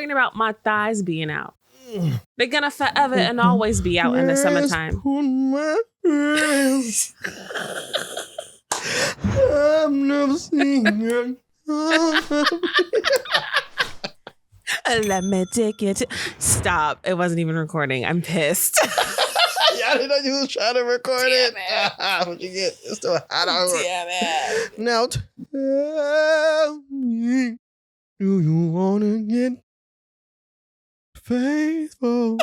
worrying about my thighs being out. They're gonna forever and always be out in the summertime. I've never seen you. Let me take it. Stop. It wasn't even recording. I'm pissed. I didn't know you was trying to record it. What you get? It's still hot out. Damn it. Now tell me, do you want to get faithful?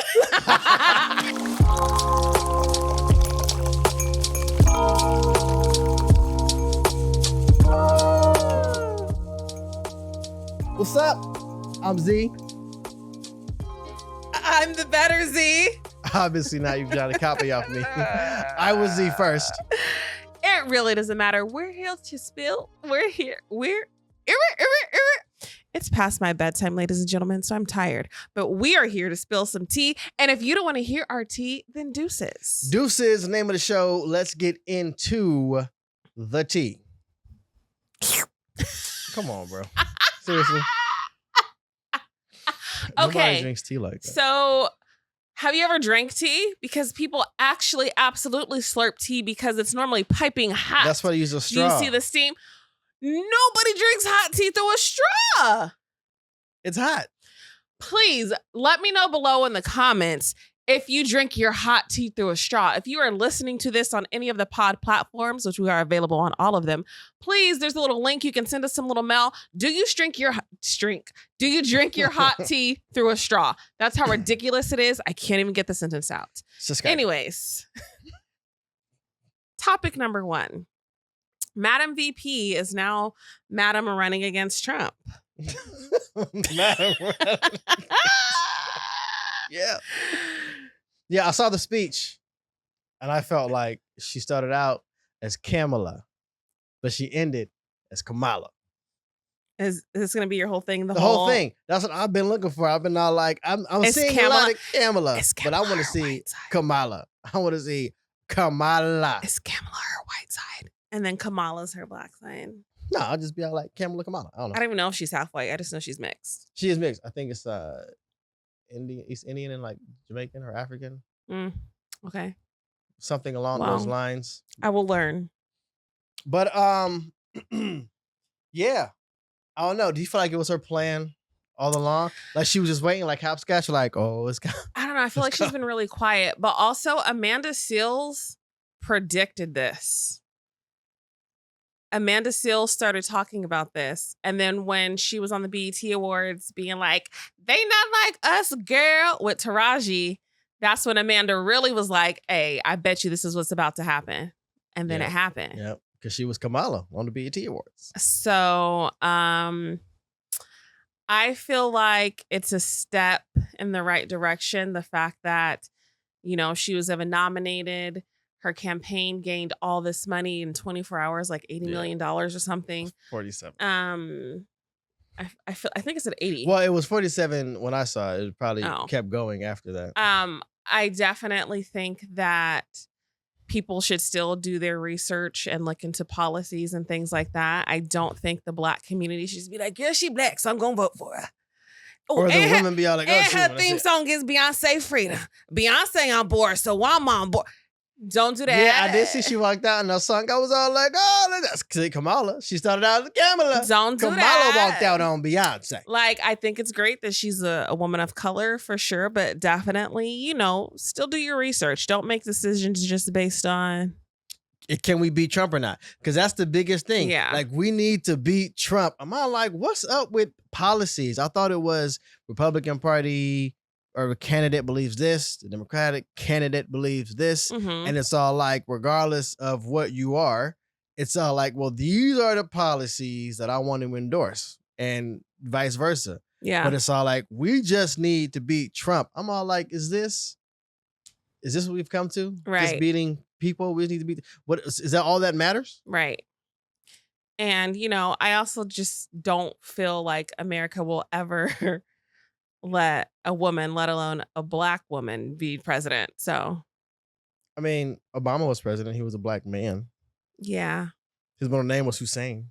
What's up? I'm Z. I'm the better Z. Obviously, now you've tried to copy off me. I was Z first. It really doesn't matter. We're here to spill. We're here. It's past my bedtime, ladies and gentlemen, so I'm tired. But we are here to spill some tea. And if you don't want to hear our tea, then deuces. Deuces, the name of the show. Let's get into the tea. Come on, bro. Seriously. Nobody Okay. drinks tea like that. So, have you ever drank tea? Because people actually absolutely slurp tea because it's normally piping hot. That's why I use a straw. Do you see the steam? Nobody drinks hot tea through a straw. It's hot. Please let me know below in the comments if you drink your hot tea through a straw. If you are listening to this on any of the pod platforms, which we are available on all of them, please, there's a little link. You can send us some little mail. Do you drink your hot tea through a straw? That's how ridiculous it is. I can't even get the sentence out. Anyways, topic number 1. Madam VP is now Madam running against Trump. Madam. Yeah, I saw the speech and I felt like she started out as Kamala, but she ended as Kamala. Is this going to be your whole thing? The whole thing. That's what I've been looking for. I've been all like, I'm seeing a lot of Kamala, but I want to see Kamala. I want to see Kamala. Is Kamala her white side? And then Kamala's her black side? No, I'll just be all like Kamala. I don't know. I don't even know if she's half white. I just know she's mixed. She is mixed. I think it's Indian, East Indian, and like Jamaican or African. Okay. Something along those lines. I will learn. But yeah. I don't know. Do you feel like it was her plan all along? Like she was just waiting, like hopscotch, like, oh, it's got. I don't know. I feel like she's been really quiet. But also, Amanda Seales predicted this. Amanda Seales started talking about this. And then when she was on the BET Awards being like, they not like us, girl, with Taraji, that's when Amanda really was like, hey, I bet you this is what's about to happen. And then it happened. Yeah, because she was Kamala on the BET Awards. So I feel like it's a step in the right direction. The fact that, you know, she was ever nominated. Her campaign gained all this money in 24 hours, like $80 million or something. 47. I think it's at 80. Well, it was 47 when I saw it. It probably kept going after that. I definitely think that people should still do their research and look into policies and things like that. I don't think the black community should just be like, yeah, she black, so I'm gonna vote for her. Or the women be all like, oh, and her theme song is Beyonce Freedom. Beyonce on board, so I'm on board. Don't do that. Yeah, I did see she walked out and the song. I was all like, oh, that's Kamala. She started out as Kamala. Don't do Kamala that. walked out on Beyonce. Like, I think it's great that she's a woman of color for sure, but definitely, you know, still do your research. Don't make decisions just based on. Can we beat Trump or not? Because that's the biggest thing. Yeah. Like, we need to beat Trump. I'm all like, what's up with policies? I thought it was Republican Party or a candidate believes this, the Democratic candidate believes this, and it's all like, regardless of what you are, it's all like, well, these are the policies that I want to endorse, and vice versa. Yeah. But it's all like, we just need to beat Trump. I'm all like, is this what we've come to? Right. Just beating people? We just need to beat. What is that all that matters? Right. And, you know, I also just don't feel like America will ever let a woman, let alone a black woman, be president. So, I mean, Obama was president. He was a black man. Yeah. His middle name was Hussein.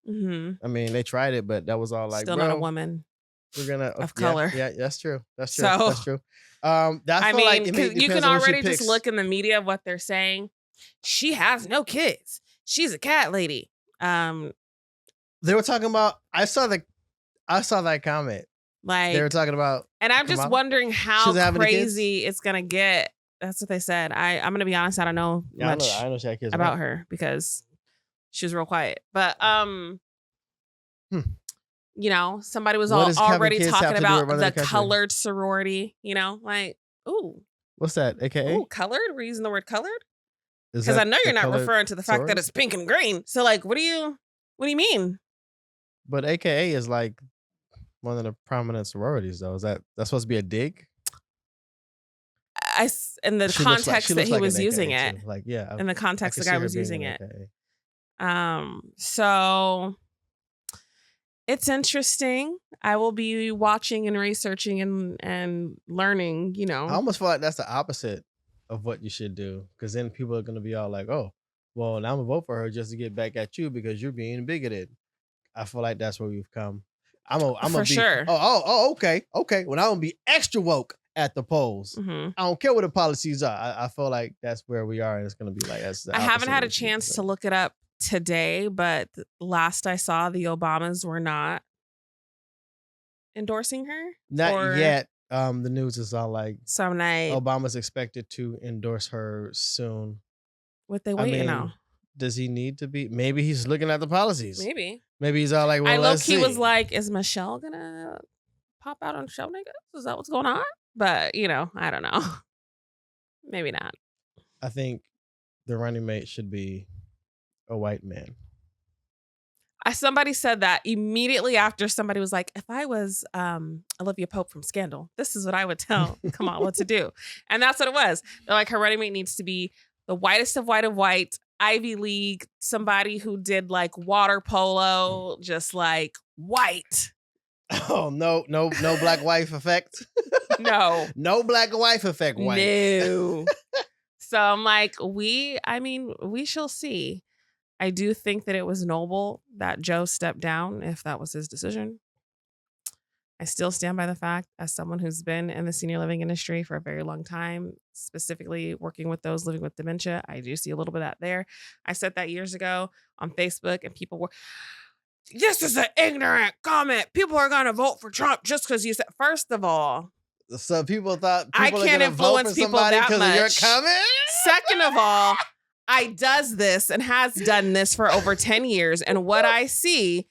I mean, they tried it, but that was all like, still bro, not a woman. We're gonna of color. Yeah, that's true. That's true. So, that's true. I mean, like you can already just look in the media of what they're saying. She has no kids. She's a cat lady. They were talking about. I saw that comment. Like they were talking about, and I'm just wondering how crazy it's gonna get. That's what they said. I'm gonna be honest. I don't know much I know she had kids about her because she was real quiet. But you know, somebody was already talking about the colored sorority. You know, like ooh, what's that? AKA ooh, colored. We're using the word colored because I know you're not referring to the fact that it's pink and green. So like, what do you mean? But AKA is like one of the prominent sororities, though. That's supposed to be a dig? In the context that he was using it. Like, yeah. In the context the guy was using it. So it's interesting. I will be watching and researching and learning, you know. I almost feel like that's the opposite of what you should do. Because then people are going to be all like, oh, well, now I'm going to vote for her just to get back at you because you're being bigoted. I feel like that's where we've come. I'm sure. Okay. Well, I'm gonna be extra woke at the polls. I don't care what the policies are. I feel like that's where we are, and it's gonna be like that's. I haven't had a chance to look it up today, but last I saw, the Obamas were not endorsing her. Not yet. The news is all like some night. Obama's expected to endorse her soon. What they waiting now? Does he need to be? Maybe he's looking at the policies. Maybe he's all like, well, let's see. Was like, is Michelle gonna pop out on show niggas? Is that what's going on? But, you know, I don't know. Maybe not. I think the running mate should be a white man. Somebody said that immediately after somebody was like, if I was Olivia Pope from Scandal, this is what I would tell Kamala what to do. And that's what it was. They're like, her running mate needs to be the whitest of white, Ivy League, somebody who did like water polo, just like white. Oh, no black wife effect. No black wife effect. White. No. So I'm like, we shall see. I do think that it was noble that Joe stepped down if that was his decision. I still stand by the fact, as someone who's been in the senior living industry for a very long time, specifically working with those living with dementia, I do see a little bit of that there. I said that years ago on Facebook, and people were, this is an ignorant comment. People are going to vote for Trump just because you said, first of all, so people thought people I can't influence people that much. Of your comment? Second of all, I does this and has done this for over 10 years. And what I see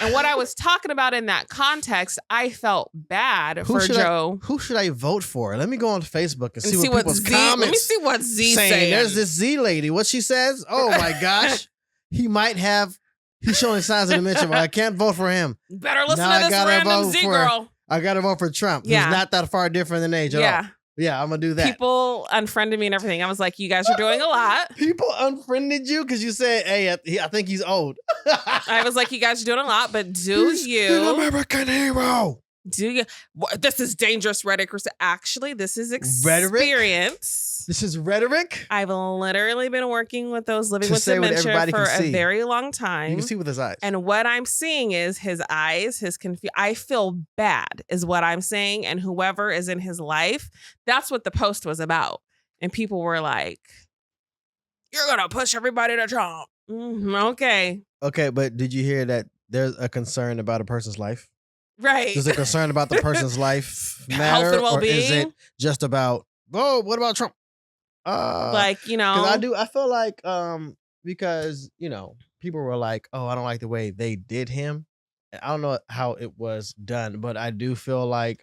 and what I was talking about in that context, I felt bad for Joe. Who should I vote for? Let me go on Facebook and see what people's comments. Let me see what Z saying. There's this Z lady. What she says? Oh my gosh. He's showing signs of dementia, but I can't vote for him. Better listen to this random Z girl. I gotta vote for Trump. Yeah. He's not that far different in age at all. Yeah, I'm gonna do that. People unfriended me and everything. I was like, you guys are doing a lot. People unfriended you because you said, hey, I think he's old. I was like, you guys are doing a lot, but he's an American hero. Do you? This is dangerous rhetoric. Actually, this is experience. Rhetoric? This is rhetoric? I've literally been working with those living with dementia for a very long time. You can see with his eyes. And what I'm seeing is his eyes, his I feel bad is what I'm saying. And whoever is in his life, that's what the post was about. And people were like, you're going to push everybody to Trump. Okay. Okay, but did you hear that there's a concern about a person's life? Right. Does a concern about the person's life matter? Health and well-being? Or is it just about, oh, what about Trump? Like, you know. I feel like, because, you know, people were like, oh, I don't like the way they did him. And I don't know how it was done, but I do feel like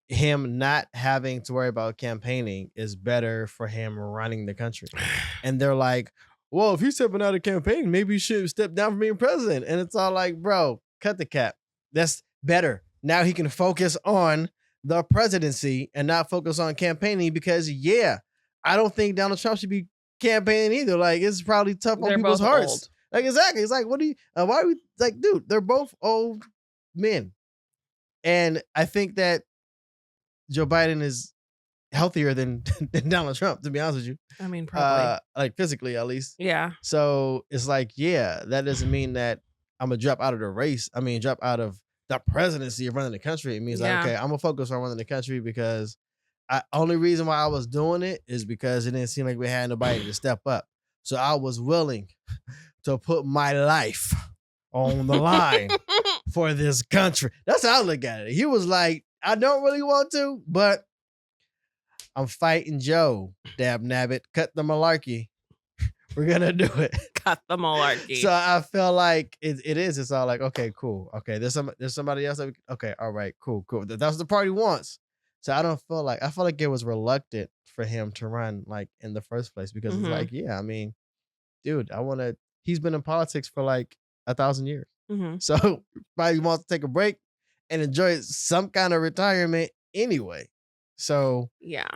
him not having to worry about campaigning is better for him running the country. And they're like, well, if he's stepping out of campaigning, maybe he should step down from being president. And it's all like, bro, cut the cap. That's better. Now he can focus on the presidency and not focus on campaigning because, I don't think Donald Trump should be campaigning either. Like, it's probably tough on people's hearts. Old. Like, exactly. It's like, why are we, like, dude, they're both old men. And I think that Joe Biden is healthier than Donald Trump, to be honest with you. I mean, probably. Like, physically, at least. Yeah. So it's like, that doesn't mean that I'm going to drop out of the race. I mean, drop out of the presidency of running the country. It means like, Yeah. okay, I'm gonna focus on running the country because only reason why I was doing it is because it didn't seem like we had nobody to step up. So I was willing to put my life on the line for this country. That's how I look at it. He was like, I don't really want to, but I'm fighting Joe. Dab nabbit, cut the malarkey. We're gonna do it. Cut the malarkey. So I feel like it is. It's all like, okay, cool. Okay, there's somebody else. Okay, all right, cool. That's what the party wants. So I feel like it was reluctant for him to run like in the first place because it's like, yeah, I mean, dude, he's been in politics for like 1,000 years. So probably wants to take a break and enjoy some kind of retirement anyway. So yeah.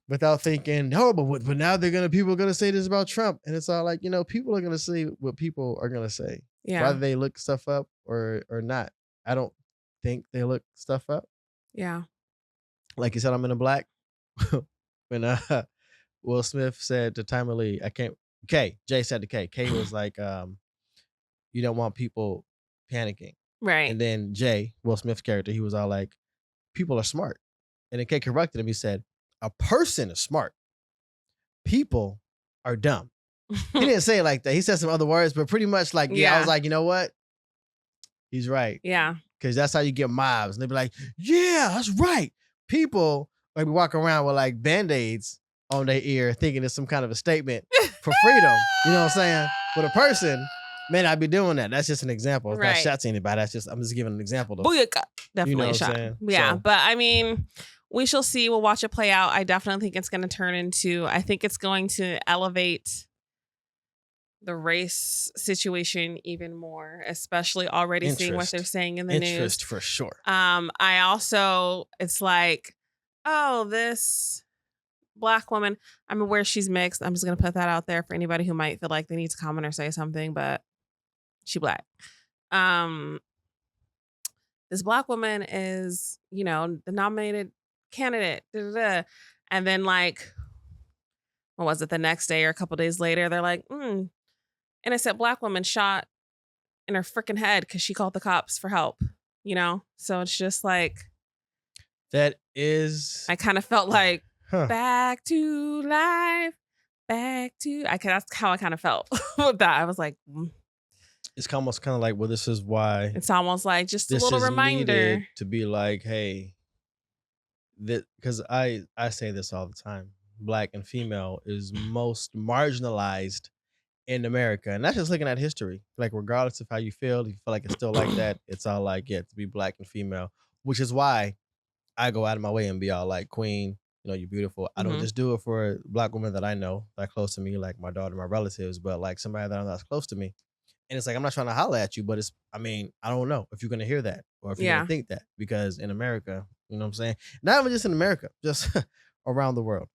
Without thinking, no, but now people are gonna say this about Trump, and it's all like, people are gonna say what people are gonna say, whether they look stuff up or not. I don't think they look stuff up. Yeah, like you said, I'm in a black. When Will Smith said to Timer Lee, I can't. Jay said to K. K was like, you don't want people panicking, right? And then Jay, Will Smith's character, he was all like, people are smart, and then K corrected him. He said, a person is smart. People are dumb. He didn't say it like that. He said some other words, but pretty much like, I was like, you know what? He's right. Yeah. Because that's how you get mobs. And they'd be like, yeah, that's right. People like walk around with like Band-Aids on their ear thinking it's some kind of a statement for freedom. You know what I'm saying? But a person may not be doing that. That's just an example. It's not shot to anybody. I'm just giving an example. Booyaka. Definitely a shot. Yeah. So, but I mean, we shall see. We'll watch it play out. I definitely think it's going to turn into, I think it's going to elevate the race situation even more, especially already seeing what they're saying in the news. Interest for sure. I also, it's like, oh, this Black woman, I'm aware she's mixed. I'm just going to put that out there for anybody who might feel like they need to comment or say something, but she Black. This Black woman is, the nominated candidate. And then like, what was it, the next day or a couple days later, they're like, innocent Black woman shot in her freaking head because she called the cops for help, So it's just like, that is, I kind of felt like back to life, that's how I kind of felt with that. I was like, it's almost kind of like, well, this is why. It's almost like just a this little is reminder needed to be like, hey, that, because I say this all the time. Black and female is most marginalized in America. And that's just looking at history. Like, regardless of how you feel, if you feel like it's still like that, it's all like, to be Black and female, which is why I go out of my way and be all like, queen, you're beautiful. I don't just do it for a Black woman that I know, that close to me, like my daughter, my relatives, but like somebody that I'm not close to me. And it's like, I'm not trying to holler at you, but I don't know if you're going to hear that or if you're going to think that, because in America, you know what I'm saying? Not even just in America, just around the world.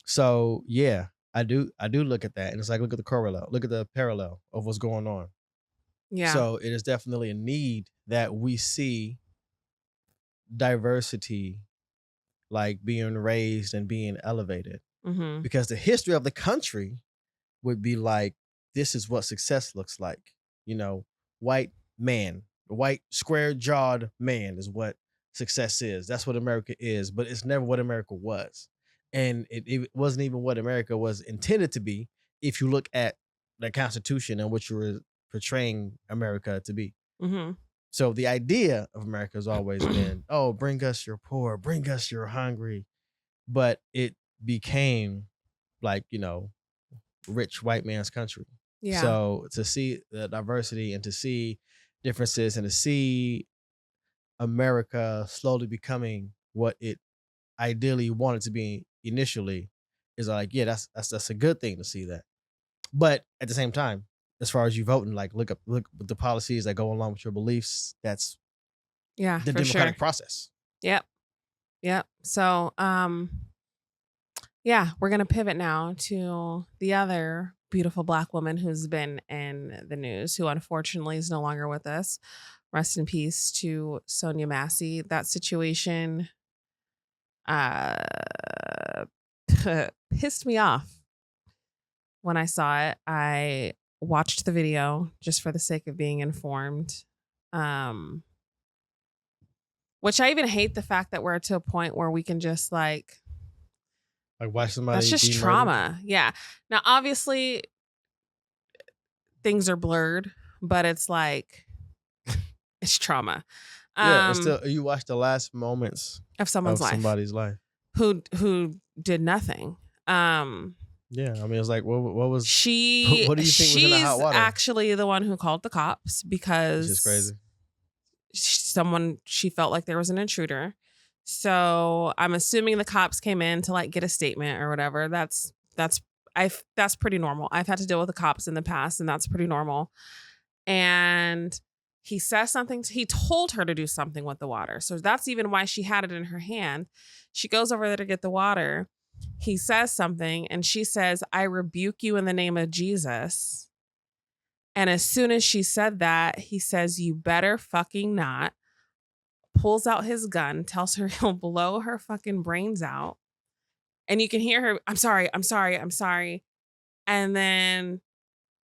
So yeah, I do look at that, and it's like, look at the parallel of what's going on. Yeah. So it is definitely a need that we see diversity like being raised and being elevated, because the history of the country would be like, this is what success looks like. White man, white square-jawed man is what success is. That's what America is, but it's never what America was. And it wasn't even what America was intended to be if you look at the Constitution and what you were portraying America to be. So the idea of America has always been, oh, bring us your poor, bring us your hungry. But it became like, rich white man's country. Yeah. So to see the diversity and to see differences and to see America slowly becoming what it ideally wanted to be initially is like, that's a good thing to see that. But at the same time, as far as you voting, like look with the policies that go along with your beliefs, that's the democratic process. Yep. So we're gonna pivot now to the other beautiful Black woman who's been in the news, who unfortunately is no longer with us. Rest in peace to Sonya Massey. That situation pissed me off when I saw it. I watched the video just for the sake of being informed. Which I even hate the fact that we're to a point where we can just like watch somebody. That's just be trauma. murdered. Yeah. Now, obviously, things are blurred, but it's like it's trauma. Yeah, it's still you watch the last moments of someone's life, somebody's life who did nothing. Yeah, I mean, it's like, what was she? What do you think was in the hot water? She's actually the one who called the cops because Which is crazy. She felt like there was an intruder. So I'm assuming the cops came in to like get a statement or whatever. That's pretty normal. I've had to deal with the cops in the past, and that's pretty normal. And he says something. He told her to do something with the water. So that's even why she had it in her hand. She goes over there to get the water. He says something, and she says, "I rebuke you in the name of Jesus." And as soon as she said that, he says, "You better fucking not." Pulls out his gun, tells her he'll blow her fucking brains out. And you can hear her, "I'm sorry, I'm sorry, I'm sorry." And then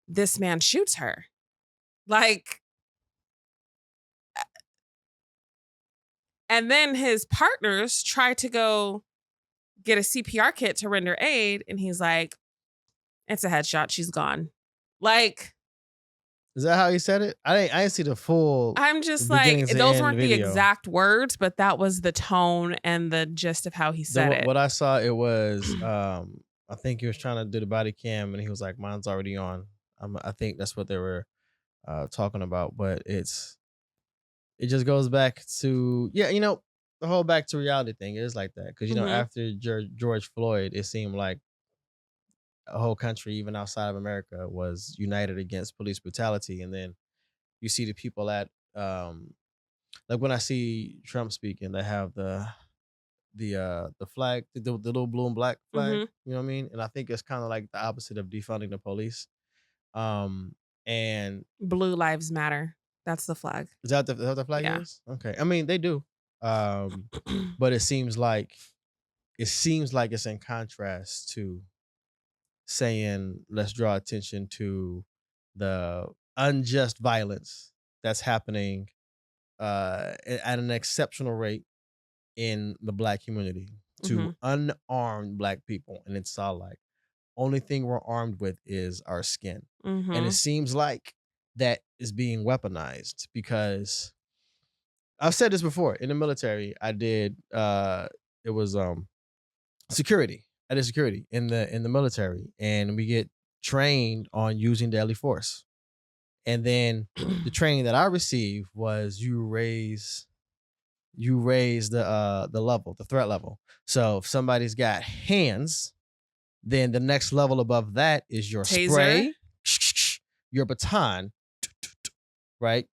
this man shoots her. Like, and then his partners try to go get a CPR kit to render aid. And he's like, "It's a headshot. She's gone." Like, is that how he said it? I didn't see the full. I'm just like, those weren't the exact words, but that was the tone and the gist of how he said it. What I saw, it was, I think he was trying to do the body cam, and he was like, "Mine's already on." I think that's what they were talking about, but it just goes back to, the whole back to reality thing is like that, because after George Floyd, it seemed like a whole country, even outside of America, was united against police brutality. And then you see the people at like when I see Trump speaking, they have the flag, the little blue and black flag. You know what I mean? And I think it's kind of like the opposite of defunding the police. And Blue Lives Matter. That's the flag. Is that the flag is? Okay. I mean, they do. But it seems like it's in contrast to saying, let's draw attention to the unjust violence that's happening at an exceptional rate in the black community to unarmed black people. And it's all like, only thing we're armed with is our skin. And it seems like that is being weaponized, because I've said this before. In the military, I did it was security. I did security in the military, and we get trained on using deadly force. And then the training that I received was you raise the level, the threat level. So if somebody's got hands, then the next level above that is your taser, spray, your baton, right?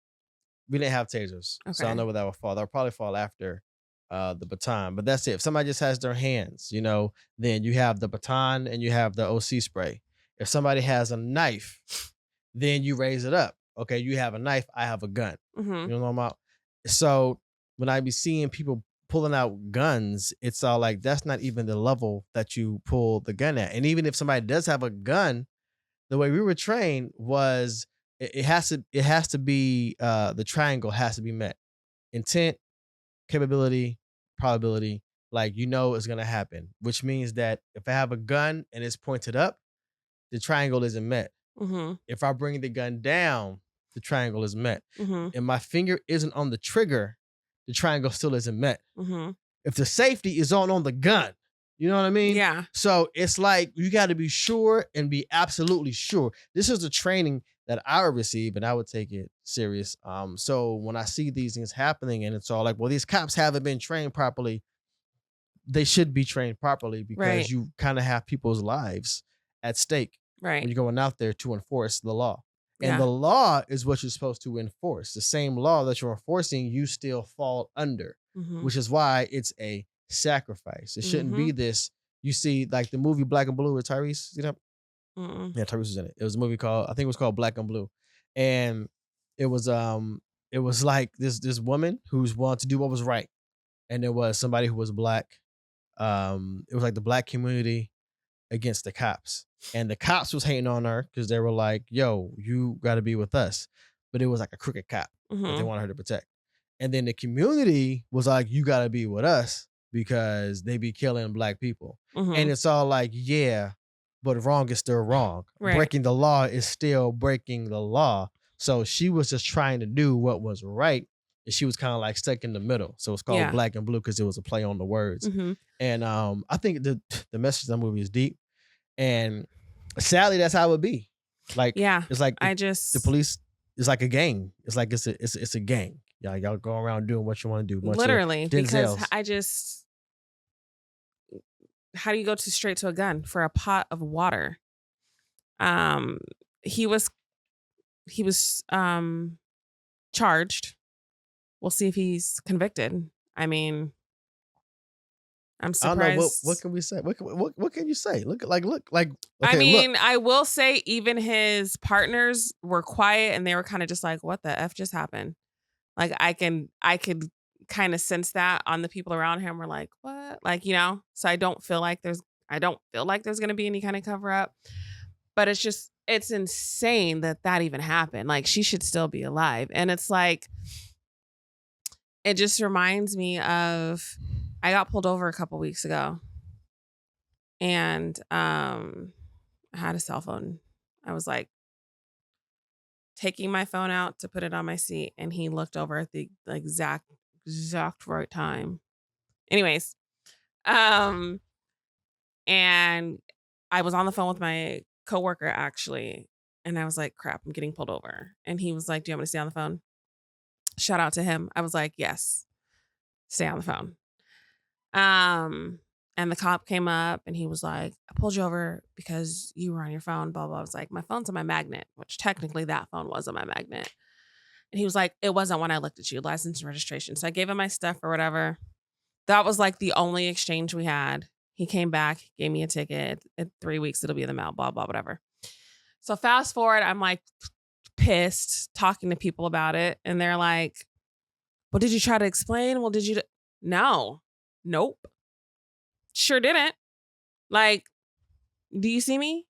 We didn't have tasers, so I don't know where that will fall. That'll probably fall after the baton, but that's it. If somebody just has their hands, then you have the baton and you have the OC spray. If somebody has a knife, then you raise it up. Okay, you have a knife, I have a gun. You know what I'm about? So when I be seeing people pulling out guns, it's all like, that's not even the level that you pull the gun at. And even if somebody does have a gun, the way we were trained was it has to be the triangle has to be met. Intent, capability, probability, like it's gonna happen. Which means that if I have a gun and it's pointed up, the triangle isn't met. If I bring the gun down, the triangle is met. And my finger isn't on the trigger, the triangle still isn't met. If the safety is on the gun, you know what I mean? Yeah. So it's like, you got to be sure and be absolutely sure. This is the training that I would receive, and I would take it serious. So when I see these things happening, and it's all like, well, these cops haven't been trained properly. They should be trained properly, because you kind of have people's lives at stake when you're going out there to enforce the law. And the law is what you're supposed to enforce. The same law that you're enforcing, you still fall under, which is why it's a sacrifice. It shouldn't be this. You see, like the movie Black and Blue with Tyrese, yeah, Tyrese was in it. It was a movie I think it was called Black and Blue. And it was like this woman who's wanted to do what was right. And there was somebody who was black. It was like the black community against the cops. And the cops was hating on her because they were like, yo, you got to be with us. but it was like a crooked cop that they Mhm. wanted her to protect. And then the community was like, you got to be with us because they be killing black people. And Mhm. it's all like, yeah, but wrong is still wrong. Right. Breaking the law is still breaking the law. So she was just trying to do what was right. And she was kind of like stuck in the middle. So it's called Yeah. Black and Blue because it was a play on the words. Mhm. And I think the message of the movie is deep. And sadly, that's how it would be. Like, Yeah. it's like I the just police is like a gang. It's like it's a gang. Y'all go around doing what you want to do. Bunch of literally because Denzels. I just how do you go straight to a gun for a pot of water? He was charged. We'll see if he's convicted. I mean, I'm I don't know what surprised. can we say. What can you say? Look like okay, I mean, look. I will say even his partners were quiet and they were kind of just like, what the F just happened? Like I could kind of sense that on the people around him were like, what? Like, you know, so I don't feel like there's going to be any kind of cover up, but it's insane that even happened. Like she should still be alive. And it's like, it just reminds me of, I got pulled over a couple weeks ago and, I had a cell phone. I was like taking my phone out to put it on my seat and he looked over at the exact right time. Anyways, and I was on the phone with my coworker actually, and I was like, crap, I'm getting pulled over. And he was like, do you want me to stay on the phone? Shout out to him. I was like, yes, stay on the phone. And the cop came up and he was like, I pulled you over because you were on your phone, blah, blah. I was like, my phone's on my magnet, which technically that phone was on my magnet. And he was like, it wasn't when I looked at you, license and registration. So I gave him my stuff or whatever. That was like the only exchange we had. He came back, gave me a ticket. In 3 weeks, it'll be in the mail, blah, blah, whatever. So fast forward, I'm like pissed talking to people about it. And they're like, well, did you try to explain? Well, did you? No. Nope. Sure didn't. Like, do you see me?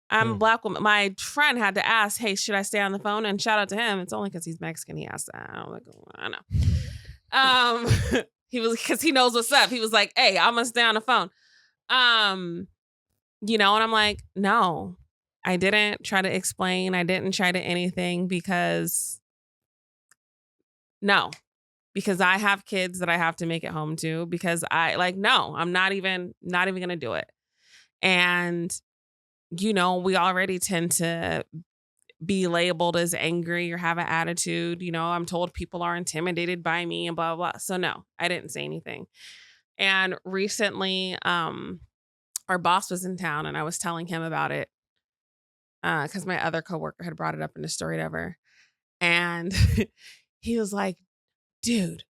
I'm a black woman. My friend had to ask, hey, should I stay on the phone? And shout out to him. It's only because he's Mexican. He asked that. I'm like, oh, I know. He was, because he knows what's up. He was like, hey, I'm going to stay on the phone. You know, and I'm like, no, I didn't try to explain. I didn't try to anything because I have kids that I have to make it home to because no, I'm not even going to do it. And, you know, we already tend to be labeled as angry or have an attitude. You know, I'm told people are intimidated by me and blah, blah, blah. So no, I didn't say anything. And recently, our boss was in town and I was telling him about it because my other coworker had brought it up in a story ever. And he was like, dude,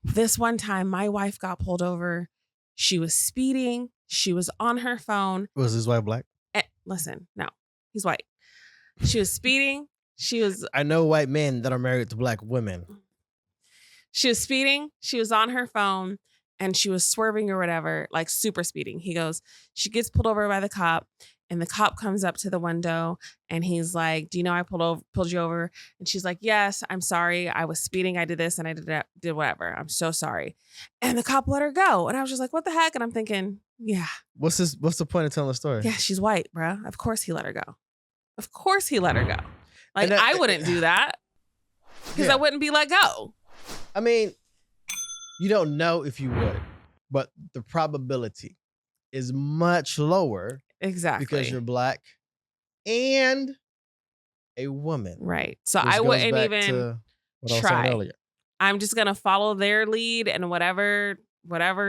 this one time my wife got pulled over. She was speeding. She was on her phone. Was his wife black? Listen, no, he's white. She was speeding. I know white men that are married to black women. She was speeding. She was on her phone and she was swerving or whatever, like super speeding. He goes, she gets pulled over by the cop and the cop comes up to the window and he's like, do you know I pulled you over? And she's like, yes, I'm sorry. I was speeding. I did this and I did whatever. I'm so sorry. And the cop let her go. And I was just like, what the heck? And I'm thinking, yeah. What's the point of telling the story? Yeah, she's white, bruh. Of course he let her go. Of course he let her go. Like, I wouldn't do that because I wouldn't be let go. I mean, you don't know if you would, but the probability is much lower. Exactly. Because you're black and a woman. Right. So I wouldn't even try. I'm just going to follow their lead and whatever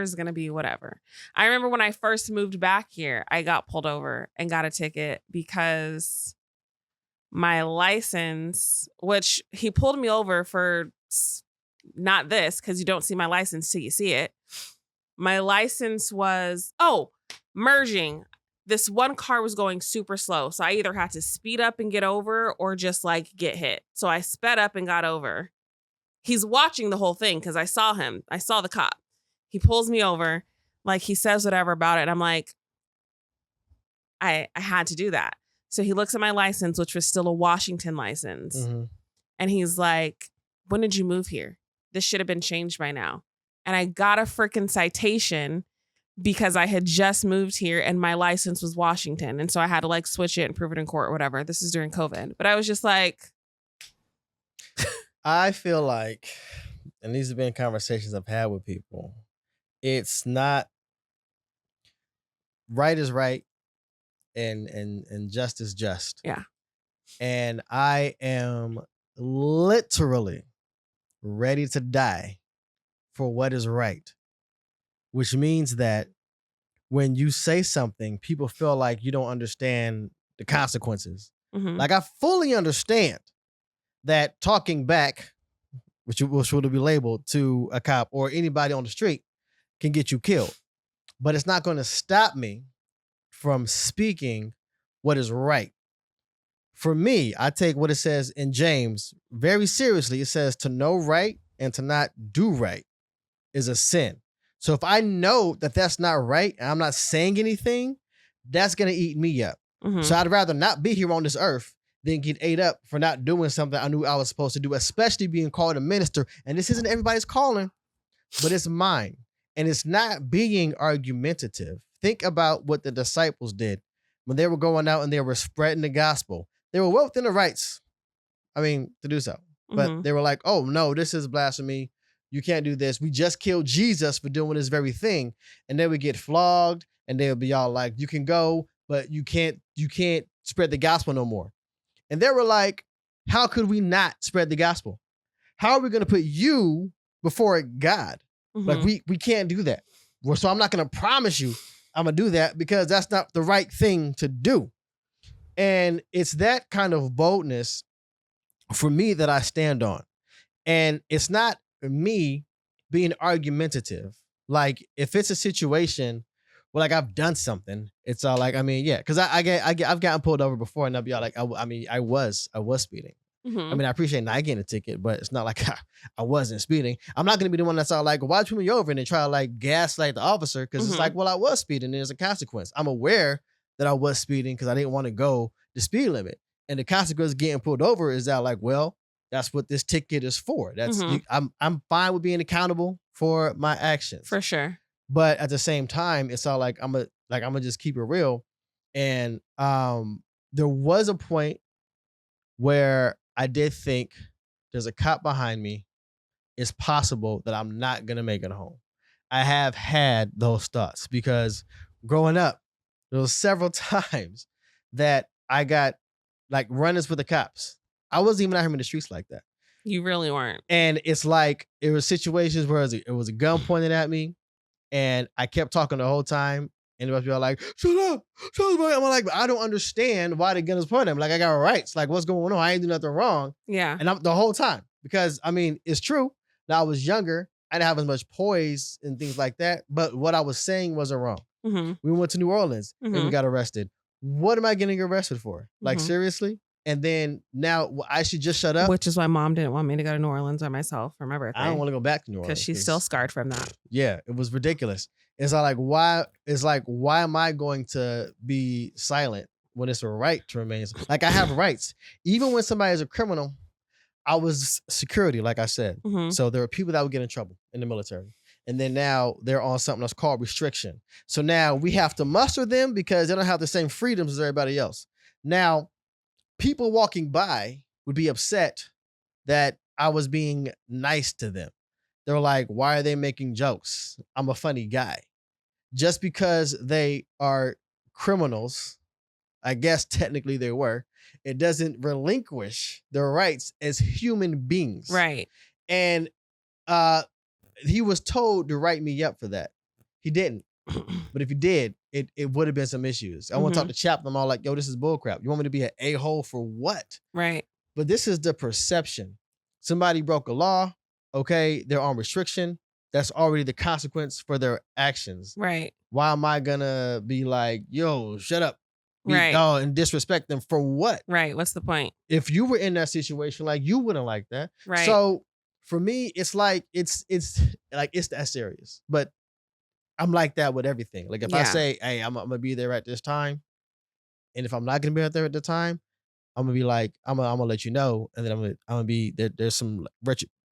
is going to be whatever. I remember when I first moved back here, I got pulled over and got a ticket because my license, which he pulled me over for not this because you don't see my license till you see it. My license was, merging. This one car was going super slow. So I either had to speed up and get over or just like get hit. So I sped up and got over. He's watching the whole thing because I saw him. I saw the cop. He pulls me over. Like he says whatever about it. And I'm like, I had to do that. So he looks at my license, which was still a Washington license. Mm-hmm. And he's like, when did you move here? This should have been changed by now. And I got a freaking citation because I had just moved here and my license was Washington. And so I had to like switch it and prove it in court or whatever. This is during COVID. But I was just like, I feel like, and these have been conversations I've had with people, it's not right is right and just is just. Yeah. And I am literally ready to die for what is right, which means that when you say something, people feel like you don't understand the consequences. mhm. Like, I fully understand that talking back, which would be labeled to a cop or anybody on the street, can get you killed. But it's not going to stop me from speaking what is right. For me, I take what it says in James very seriously. It says to know right and to not do right is a sin. So if I know that that's not right and I'm not saying anything, that's going to eat me up. Mhm. So I'd rather not be here on this earth than get ate up for not doing something I knew I was supposed to do, especially being called a minister. And this isn't everybody's calling, but it's mine. And it's not being argumentative. Think about what the disciples did when they were going out and they were spreading the gospel. They were well within the rights, to do so. But Mhm. they were like, oh, no, this is blasphemy. You can't do this. We just killed Jesus for doing this very thing. And they would get flogged and they would be all like, you can go, but you can't spread the gospel no more. And they were like, how could we not spread the gospel? How are we going to put you before God? Mhm. Like, we can't do that. Well, so I'm not going to promise you I'm going to do that because that's not the right thing to do. And it's that kind of boldness for me that I stand on. And it's not me being argumentative. Like, if it's a situation where like I've done something, it's all like, yeah, because I've gotten pulled over before and I'll be all like, I was speeding. Mhm. I appreciate not getting a ticket, but it's not like I wasn't speeding. I'm not going to be the one that's all like, why'd you pull me over? And then try to like gaslight the officer because it's Mhm. like, well, I was speeding and there's a consequence. I'm aware that I was speeding because I didn't want to go the speed limit. And the consequence of getting pulled over is that like, well, that's what this ticket is for. That's Mhm. I'm fine with being accountable for my actions. For sure. But at the same time, it's all like I'm gonna just keep it real. And there was a point where I did think there's a cop behind me. It's possible that I'm not gonna make it home. I have had those thoughts because growing up, there was several times that I got like run-ins with the cops. I wasn't even out here in the streets like that. You really weren't. And it's like, it was situations where it was a gun pointed at me and I kept talking the whole time. And it was people like, shut up. I'm like, I don't understand why the gun is pointing at me. Like, I got rights. Like, what's going on? I ain't do nothing wrong. Yeah. And I'm the whole time because it's true. Now I was younger. I didn't have as much poise and things like that. But what I was saying wasn't wrong. Mm-hmm. We went to New Orleans and we Mhm. got arrested. What am I getting arrested for? Like, Mhm. seriously? And then now I should just shut up. Which is why mom didn't want me to go to New Orleans by myself for my birthday. I don't want to go back to New Orleans because she's still scarred from that. Yeah, it was ridiculous. It's all like, why? It's like, why am I going to be silent when it's a right to remain? Like, I have rights. Even when somebody is a criminal, I was security, like I said. Mhm. So there are people that would get in trouble in the military. And then now they're on something that's called restriction. So now we have to muster them because they don't have the same freedoms as everybody else. Now, people walking by would be upset that I was being nice to them. They're like, why are they making jokes? I'm a funny guy. Just because they are criminals, I guess technically they were, it doesn't relinquish their rights as human beings. Right. And he was told to write me up for that. He didn't. But if he did, it would have been some issues. I want to talk to Chaplain. I'm all like, yo, this is bullcrap. You want me to be an a-hole for what? Right. But this is the perception. Somebody broke a law. Okay, they're on restriction. That's already the consequence for their actions. Right. Why am I gonna be like, yo, shut up? Right. Oh, and disrespect them for what? Right. What's the point? If you were in that situation, like, you wouldn't like that. Right. So for me, it's like it's that serious. But I'm like that with everything. Like, if I Yeah. say, hey, I'm gonna be there at this time, And if I'm not gonna be out there at the time, I'm gonna be like, I'm gonna let you know, and then I'm gonna be there. There's some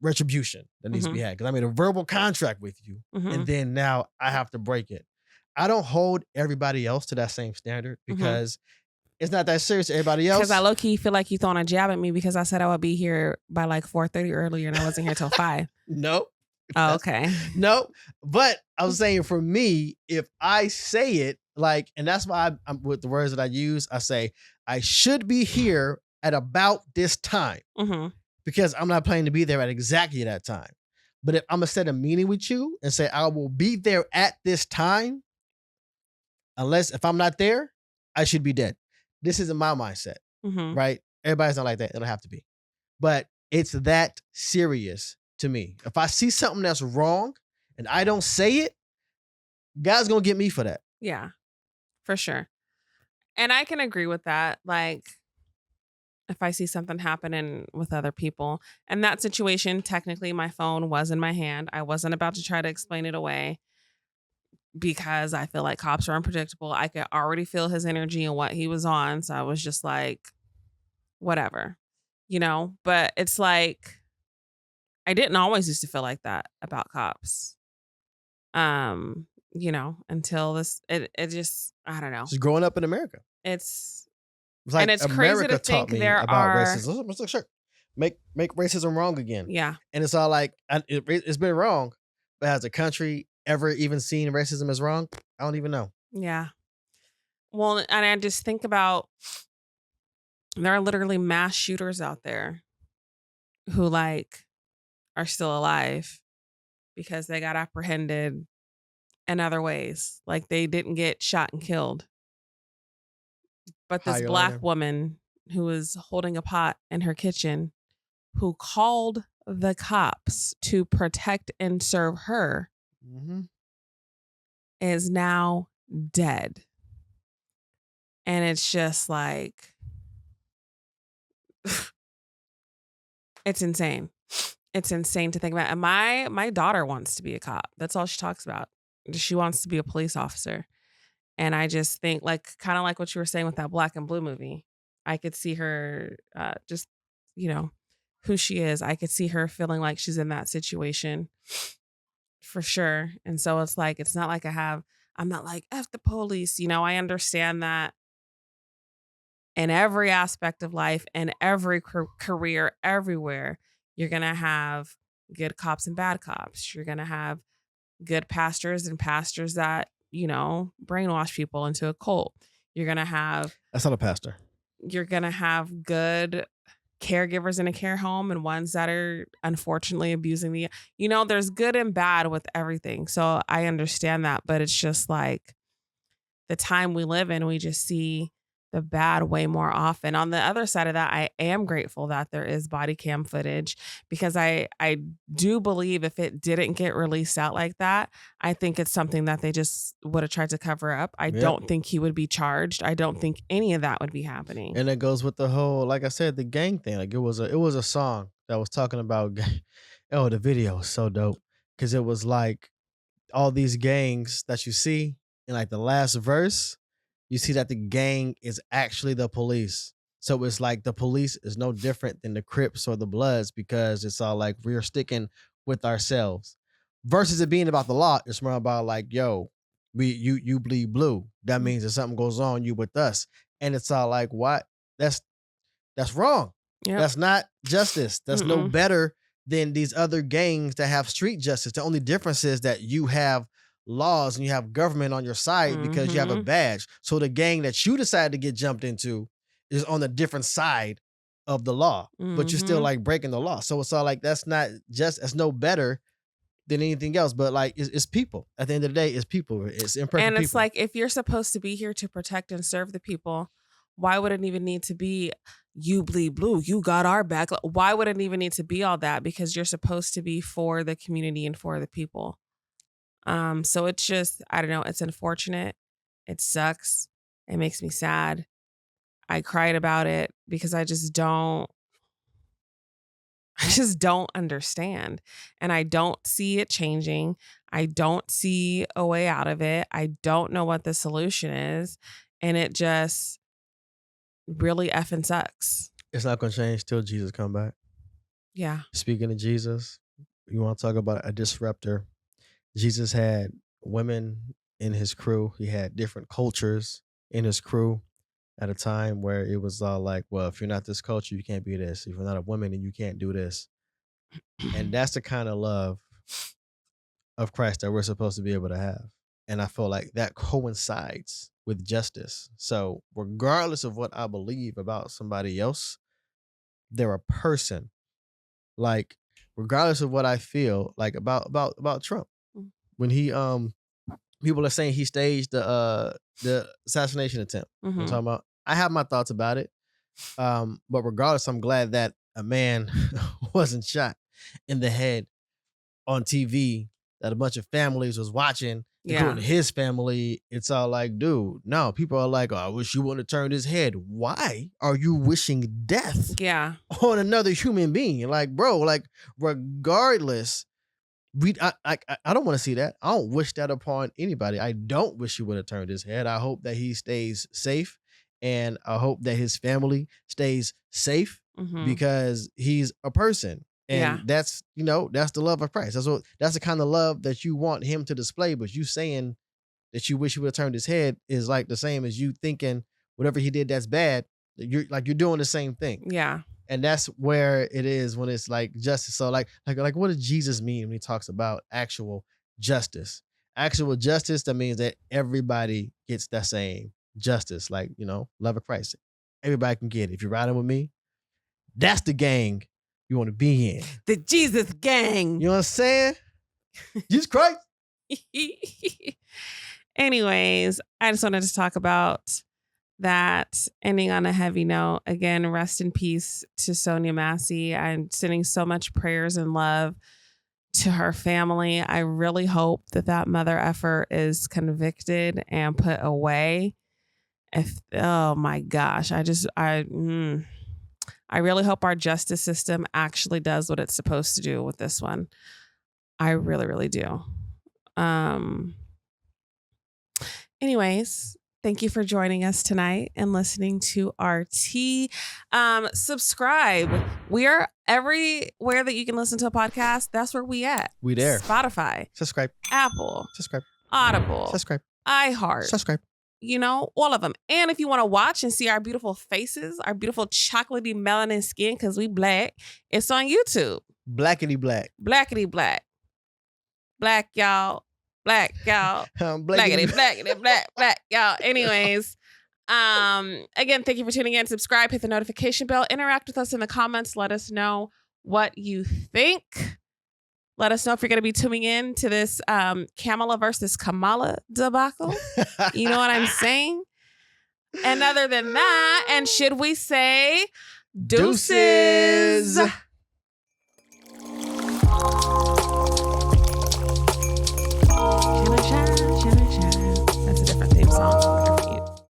retribution that needs to be had because I made a verbal contract with you, and then now I have to break it. I don't hold everybody else to that same standard because it's not that serious to everybody else. Because I low key feel like you throwing a jab at me because I said I would be here by like 4:30 earlier and I wasn't here till 5. No. Oh, okay. No, but I was saying for me, if I say it like, and that's why I'm with the words that I use, I say I should be here at about this time because I'm not planning to be there at exactly that time. But if I'm gonna set a meeting with you and say I will be there at this time, unless if I'm not there, I should be dead. This isn't my mindset, right? Everybody's not like that. It don't have to be, but it's that serious to me. If I see something that's wrong and I don't say it, God's gonna get me for that. Yeah, for sure. And I can agree with that. Like, if I see something happening with other people, and that situation, technically my phone was in my hand. I wasn't about to try to explain it away because I feel like cops are unpredictable. I could already feel his energy and what he was on. So I was just like, whatever, but it's like, I didn't always used to feel like that about cops. Until this, it just, I don't know. Just growing up in America. It's like and it's America crazy to think there about are racism. Sure. Make racism wrong again. Yeah. And it's all like, it's been wrong, but has the country ever even seen racism as wrong? I don't even know. Yeah. Well, and I just think about, there are literally mass shooters out there who like are still alive because they got apprehended in other ways. Like they didn't get shot and killed. But this black woman who was holding a pot in her kitchen, who called the cops to protect and serve her, is now dead. And it's just like, it's insane. It's insane to think about. And my daughter wants to be a cop. That's all she talks about. She wants to be a police officer. And I just think, like, kind of like what you were saying with that Black and Blue movie, I could see her just, who she is. I could see her feeling like she's in that situation for sure. And so it's like, it's not like I'm not like, F the police. I understand that in every aspect of life and every career, everywhere, you're going to have good cops and bad cops. You're going to have good pastors and pastors that, brainwash people into a cult. You're going to have... That's not a pastor. You're going to have good caregivers in a care home and ones that are unfortunately abusing there's good and bad with everything. So I understand that, but it's just like the time we live in, we just see the bad way more often. On the other side of that, I am grateful that there is body cam footage because I do believe if it didn't get released out like that, I think it's something that they just would have tried to cover up. I don't think he would be charged. I don't think any of that would be happening. And it goes with the whole, like I said, the gang thing. Like it was a song that was talking about the video was so dope because it was like all these gangs that you see in like the last verse. You see that the gang is actually the police. So it's like the police is no different than the Crips or the Bloods because it's all like we're sticking with ourselves. Versus it being about the law, it's more about like, yo, you bleed blue. That means if something goes on, you with us. And it's all like, what? That's wrong. Yep. That's not justice. That's no better than these other gangs that have street justice. The only difference is that you have laws and you have government on your side because you have a badge. So the gang that you decided to get jumped into is on a different side of the law, but you're still like breaking the law. So it's all like, that's no better than anything else, but like it's people. At the end of the day, it's people. It's imperfect and it's people. like, if you're supposed to be here to protect and serve the people, why would it even need to be you bleed blue, you got our back? Why would it even need to be all that? Because you're supposed to be for the community and for the people. So it's just, I don't know, it's unfortunate. It sucks. It makes me sad. I cried about it because I just don't understand. And I don't see it changing. I don't see a way out of it. I don't know what the solution is. And it just, really effing sucks. It's not going to change till Jesus come back. Yeah. Speaking of Jesus, you want to talk about a disruptor. Jesus had women in his crew. He had different cultures in his crew at a time where it was all like, well, if you're not this culture, you can't be this. If you're not a woman, then you can't do this. And that's the kind of love of Christ that we're supposed to be able to have. And I feel like that coincides with justice. So regardless of what I believe about somebody else, they're a person. Like, regardless of what I feel like about Trump, when he people are saying he staged the assassination attempt. I'm talking about. I have my thoughts about it, but regardless, I'm glad that a man wasn't shot in the head on TV that a bunch of families was watching, including his family. It's all like, dude, no. People are like, oh, I wish you wouldn't have turned his head. Why are you wishing death on another human being? Like, bro, like, regardless, I don't want to see that. I don't wish that upon anybody. I don't wish he would have turned his head. I hope that he stays safe, and I hope that his family stays safe because he's a person. And that's, that's the love of Christ. That's the kind of love that you want him to display. But you saying that you wish he would have turned his head is like the same as you thinking whatever he did that's bad. You're doing the same thing. Yeah. And that's where it is when it's like justice. So like what does Jesus mean when he talks about actual justice? Actual justice, that means that everybody gets that same justice. Like, love of Christ. Everybody can get it. If you're riding with me, that's the gang you want to be in. The Jesus gang. You know what I'm saying? Jesus Christ. Anyways, I just wanted to talk about that, ending on a heavy note. Again, rest in peace to Sonya Massey. I'm sending so much prayers and love to her family. I really hope that mother effer is convicted and put away. Oh my gosh, I really hope our justice system actually does what it's supposed to do with this one. I really, really do. Anyways, thank you for joining us tonight and listening to RT. Subscribe. We are everywhere that you can listen to a podcast. That's where we at. We there. Spotify. Subscribe. Apple. Subscribe. Audible. Subscribe. iHeart. Subscribe. All of them. And if you want to watch and see our beautiful faces, our beautiful chocolatey melanin skin, because we black, it's on YouTube. Blackity black. Blackity black. Black, y'all. Black, y'all. Blackity, blackity, black, y'all. Anyways, again, thank you for tuning in. Subscribe, hit the notification bell, interact with us in the comments. Let us know what you think. Let us know if you're going to be tuning in to this Kamala versus Kamala debacle. You know what I'm saying? And other than that, and should we say deuces?